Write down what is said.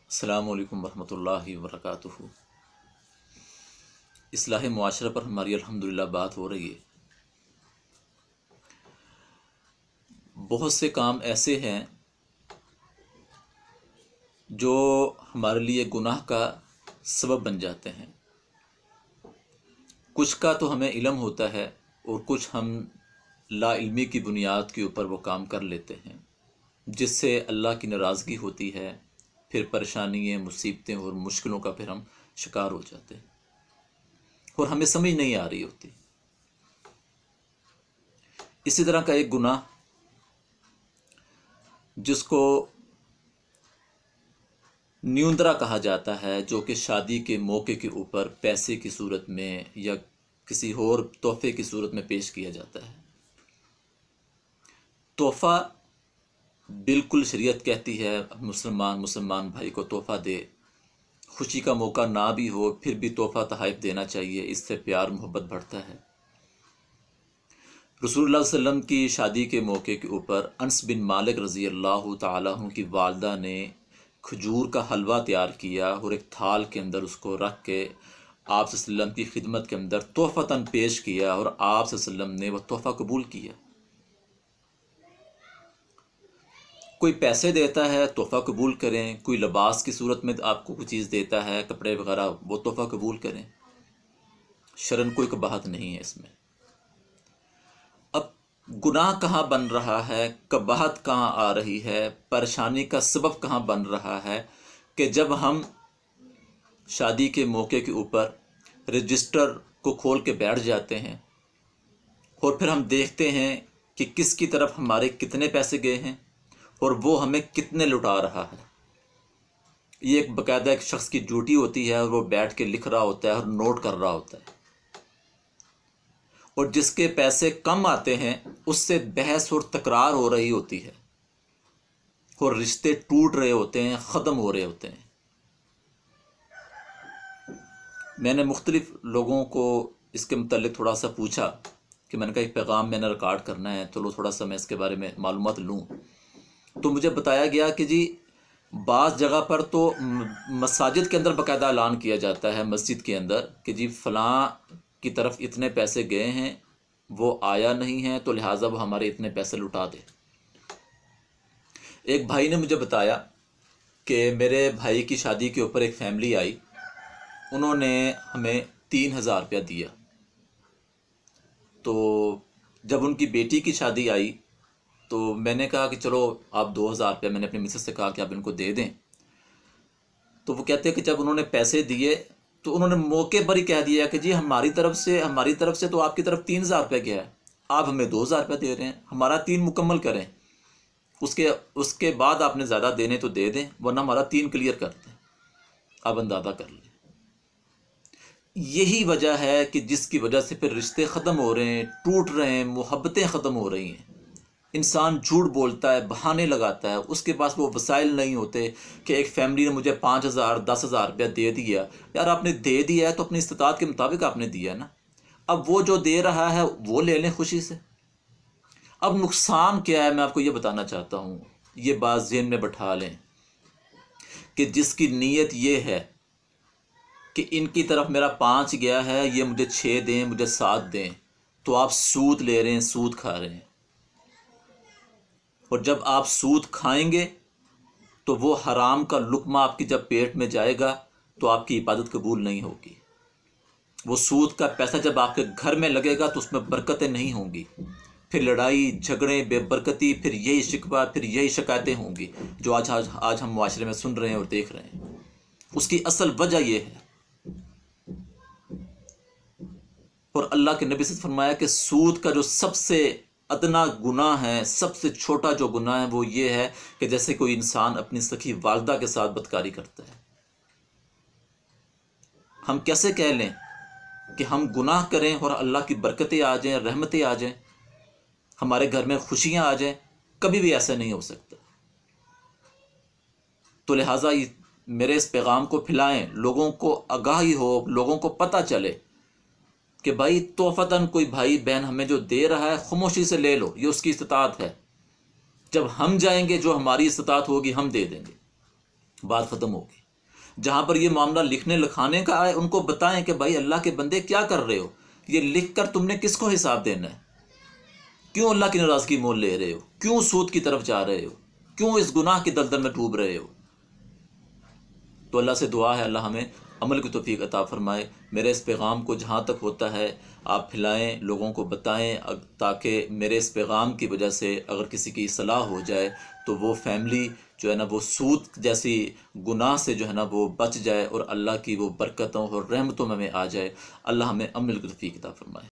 अस्सलामु अलैकुम वरहमतुल्लाहि वबरकातुहू। इस्लाह मुआशरा पर हमारी अल्हम्दुलिल्लाह बात हो रही है। बहुत से काम ऐसे हैं जो हमारे लिए गुनाह का सबब बन जाते हैं। कुछ का तो हमें इल्म होता है और कुछ हम लाइल्मी की बुनियाद के ऊपर वो काम कर लेते हैं, जिससे अल्लाह की नाराज़गी होती है। फिर परेशानियाँ, मुसीबतें और मुश्किलों का फिर हम शिकार हो जाते हैं और हमें समझ नहीं आ रही होती। इसी तरह का एक गुनाह जिसको न्यूंदरा कहा जाता है, जो कि शादी के मौके के ऊपर पैसे की सूरत में या किसी और तोहफे की सूरत में पेश किया जाता है। तोहफा बिल्कुल शरीयत कहती है मुसलमान भाई को तोहफा दे। खुशी का मौका ना भी हो फिर भी तोहफा तोहफ़ देना चाहिए, इससे प्यार मोहब्बत बढ़ता है। रसूलुल्लाह सल्लल्लाहु अलैहि वसल्लम की शादी के मौके के ऊपर अनस बिन मालिक रज़ी अल्लाह तआला अन्हु की वालदा ने खजूर का हलवा तैयार किया और एक थाल के अंदर उसको रख के आप सल्लल्लाहु अलैहि वसल्लम की खिदमत के अंदर तोहफ़तन पेश किया और आप सल्लल्लाहु अलैहि वसल्लम ने वह तोहफ़ा कबूल किया। कोई पैसे देता है तोहफ़ा कबूल करें, कोई लिबास की सूरत में आपको कोई चीज़ देता है, कपड़े वगैरह, वो तोहफ़ा कबूल करें। शरन कोई कबाहत नहीं है इसमें। अब गुनाह कहाँ बन रहा है, कबाहत कहाँ आ रही है, परेशानी का सबब कहाँ बन रहा है कि जब हम शादी के मौके के ऊपर रजिस्टर को खोल के बैठ जाते हैं और फिर हम देखते हैं कि किसकी तरफ हमारे कितने पैसे गए हैं और वो हमें कितने लुटा रहा है। ये एक बाकायदा एक शख्स की ड्यूटी होती है और वो बैठ के लिख रहा होता है और नोट कर रहा होता है। और जिसके पैसे कम आते हैं उससे बहस और तकरार हो रही होती है और रिश्ते टूट रहे होते हैं, ख़त्म हो रहे होते हैं। मैंने मुख्तलिफ लोगों को इसके मुतालिक थोड़ा सा पूछा कि मैंने कहा एक पैगाम मैंने रिकॉर्ड करना है, तो लो थोड़ा सा मैं इसके बारे में मालूमात लूँ। तो मुझे बताया गया कि जी बाज़ जगह पर तो मसाजिद के अंदर बाकायदा ऐलान किया जाता है, मस्जिद के अंदर, कि जी फ़लाँ की तरफ इतने पैसे गए हैं, वो आया नहीं है, तो लिहाजा वो हमारे इतने पैसे लुटा दे। एक भाई ने मुझे बताया कि मेरे भाई की शादी के ऊपर एक फ़ैमिली आई, उन्होंने हमें 3000 रुपया दिया। तो जब उनकी बेटी की शादी आई तो मैंने कहा कि चलो आप 2000 रुपया, मैंने अपनी मिसेस से कहा कि आप इनको दे दें। तो वो कहते हैं कि जब उन्होंने पैसे दिए तो उन्होंने मौके पर ही कह दिया कि जी हमारी तरफ से तो आपकी तरफ 3000 रुपया गया है, आप हमें 2000 रुपया दे रहे हैं, हमारा 3 मुकम्मल करें, उसके बाद आपने ज़्यादा देने तो दे दें, वरना हमारा 3 क्लियर कर दें, आप अंदाज़ा कर लें। यही वजह है कि जिसकी वजह से फिर रिश्ते ख़त्म हो रहे हैं, टूट रहे हैं, मोहब्बतें ख़त्म हो रही हैं। इंसान झूठ बोलता है, बहाने लगाता है, उसके पास वो वसाइल नहीं होते कि एक फ़ैमिली ने मुझे 5000 10,000 रुपया दे दिया। यार आपने दे दिया है तो अपनी इस्तिताअत के मुताबिक आपने दिया है ना। अब वो जो दे रहा है वो ले लें खुशी से। अब नुकसान क्या है मैं आपको ये बताना चाहता हूँ, ये बात ज़हन में बैठा लें कि जिसकी नीयत ये है कि इनकी तरफ मेरा 5 गया है, ये मुझे 6 दें, मुझे 7 दें, तो आप सूद ले रहे हैं, सूद खा रहे हैं। और जब आप सूद खाएंगे तो वो हराम का लुक़मा आपकी जब पेट में जाएगा तो आपकी इबादत कबूल नहीं होगी। वो सूद का पैसा जब आपके घर में लगेगा तो उसमें बरकतें नहीं होंगी, फिर लड़ाई झगड़े, बेबरकती, फिर यही शिकवा, फिर यही शिकायतें होंगी जो आज हम मुआशरे में सुन रहे हैं और देख रहे हैं। उसकी असल वजह यह है। और अल्लाह के नबी से फरमाया कि सूद का जो सबसे अदना गुनाह है, सबसे छोटा जो गुनाह है वो ये है कि जैसे कोई इंसान अपनी सखी वालदा के साथ बदकारी करता है। हम कैसे कह लें कि हम गुनाह करें और अल्लाह की बरकतें आ जाएं, रहमतें आ जाएं, हमारे घर में खुशियां आ जाएं? कभी भी ऐसा नहीं हो सकता। तो लिहाजा मेरे इस पैगाम को फैलाएं, लोगों को आगाही हो, लोगों को पता चले कि भाई तोहफ़तन कोई भाई बहन हमें जो दे रहा है खामोशी से ले लो, ये उसकी इस्तिताअत है। जब हम जाएंगे जो हमारी इस्तिताअत होगी हम दे देंगे। बात ख़त्म होगी। जहाँ पर ये मामला लिखने लिखाने का आए उनको बताएं कि भाई अल्लाह के बंदे क्या कर रहे हो, ये लिख कर तुमने किसको हिसाब देना है, क्यों अल्लाह की नाराज़गी मोल ले रहे हो, क्यों सूद की तरफ जा रहे हो, क्यों इस गुनाह की दलदल में डूब रहे हो। तो अल्लाह से दुआ है अल्लाह हमें अमल की तौफीक अता फरमाए। मेरे इस पैगाम को जहाँ तक होता है आप फैलाएं, लोगों को बताएं, ताकि मेरे इस पैगाम की वजह से अगर किसी की सलाह हो जाए तो वो फैमिली जो है ना वो सूद जैसी गुनाह से जो है ना वो बच जाए और अल्लाह की वो बरकतों और रहमतों में आ जाए। अल्लाह हमें अमल की तौफीक अता फरमाए।